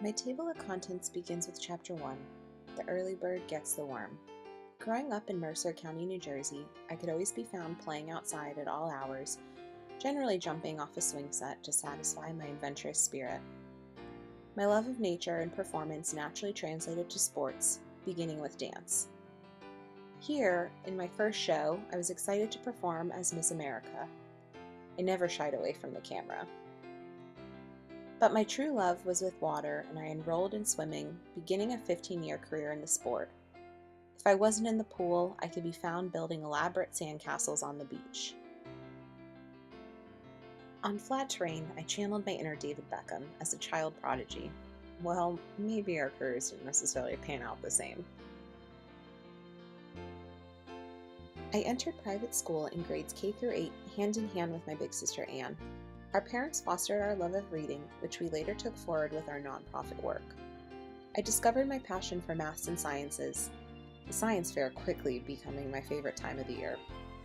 My table of contents begins with Chapter 1, The Early Bird Gets the Worm. Growing up in Mercer County, New Jersey, I could always be found playing outside at all hours, generally jumping off a swing set to satisfy my adventurous spirit. My love of nature and performance naturally translated to sports, beginning with dance. Here, in my first show, I was excited to perform as Miss America. I never shied away from the camera. But my true love was with water, and I enrolled in swimming, beginning a 15-year career in the sport. If I wasn't in the pool, I could be found building elaborate sandcastles on the beach. On flat terrain, I channeled my inner David Beckham as a child prodigy. Well, maybe our careers didn't necessarily pan out the same. I entered private school in grades K through 8, hand in hand with my big sister Anne. Our parents fostered our love of reading, which we later took forward with our nonprofit work. I discovered my passion for maths and sciences, the science fair quickly becoming my favorite time of the year.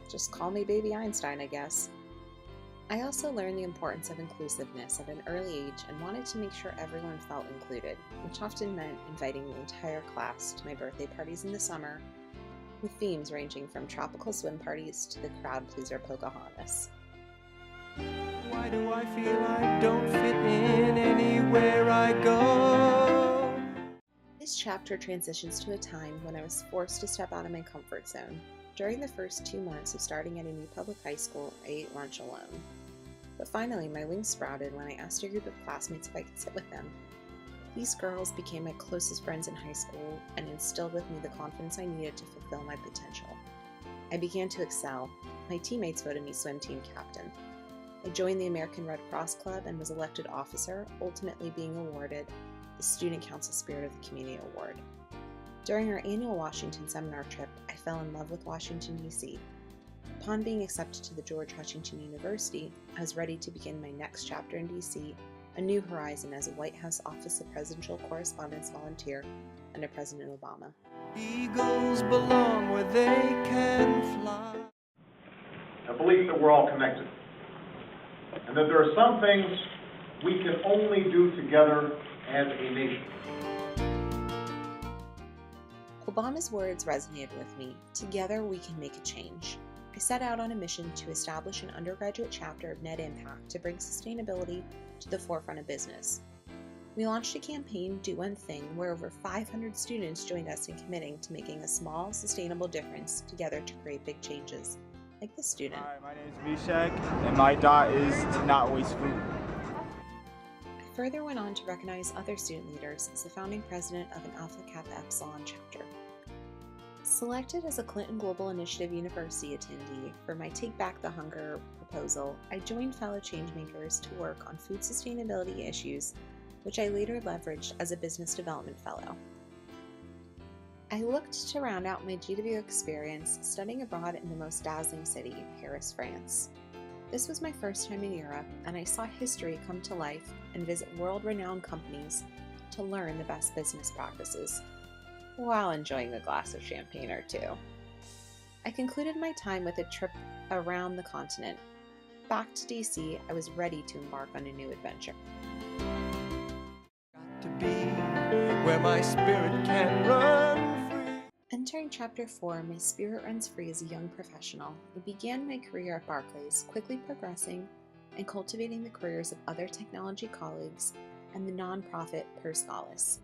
Just call me Baby Einstein, I guess. I also learned the importance of inclusiveness at an early age and wanted to make sure everyone felt included, which often meant inviting the entire class to my birthday parties in the summer, with themes ranging from tropical swim parties to the crowd pleaser Pocahontas. Why do I feel I don't fit in anywhere I go? This chapter transitions to a time when I was forced to step out of my comfort zone. During the first 2 months of starting at a new public high school, I ate lunch alone. But finally, my wings sprouted when I asked a group of classmates if I could sit with them. These girls became my closest friends in high school and instilled with me the confidence I needed to fulfill my potential. I began to excel. My teammates voted me swim team captain. I joined the American Red Cross Club and was elected officer, ultimately being awarded the Student Council Spirit of the Community Award. During our annual Washington seminar trip, I fell in love with Washington, D.C. Upon being accepted to the George Washington University, I was ready to begin my next chapter in D.C., a new horizon as a White House Office of Presidential Correspondence volunteer under President Obama. Eagles belong where they can fly. A belief that we're all connected, and that there are some things we can only do together as a nation. Obama's words resonated with me. Together we can make a change. I set out on a mission to establish an undergraduate chapter of Net Impact to bring sustainability to the forefront of business. We launched a campaign, Do One Thing, where over 500 students joined us in committing to making a small, sustainable difference together to create big changes, like this student. Hi, my name is Mishak, and my dot is to not waste food. I further went on to recognize other student leaders as the founding president of an Alpha Kappa Epsilon chapter. Selected as a Clinton Global Initiative University attendee for my Take Back the Hunger proposal, I joined fellow changemakers to work on food sustainability issues, which I later leveraged as a business development fellow. I looked to round out my GW experience studying abroad in the most dazzling city, Paris, France. This was my first time in Europe, and I saw history come to life and visit world-renowned companies to learn the best business practices, while enjoying a glass of champagne or two. I concluded my time with a trip around the continent. Back to DC, I was ready to embark on a new adventure. Got to be where my spirit can run free. Entering Chapter 4, my spirit runs free as a young professional. I began my career at Barclays, quickly progressing and cultivating the careers of other technology colleagues and the nonprofit Per Scholas.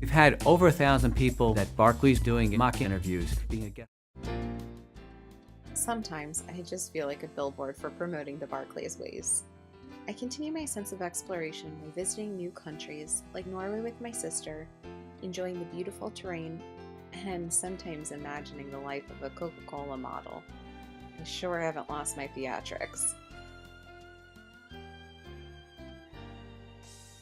We've had over 1,000 people at Barclays doing mock interviews, being a guest. Sometimes I just feel like a billboard for promoting the Barclays ways. I continue my sense of exploration by visiting new countries, like Norway with my sister, enjoying the beautiful terrain, and sometimes imagining the life of a Coca-Cola model. I sure haven't lost my theatrics.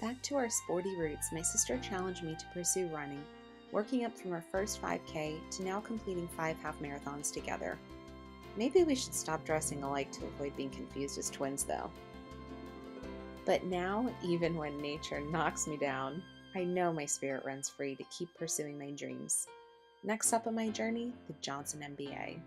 Back to our sporty roots, my sister challenged me to pursue running, working up from our first 5K to now completing 5 half marathons together. Maybe we should stop dressing alike to avoid being confused as twins, though. But now, even when nature knocks me down, I know my spirit runs free to keep pursuing my dreams. Next up on my journey, the Johnson MBA.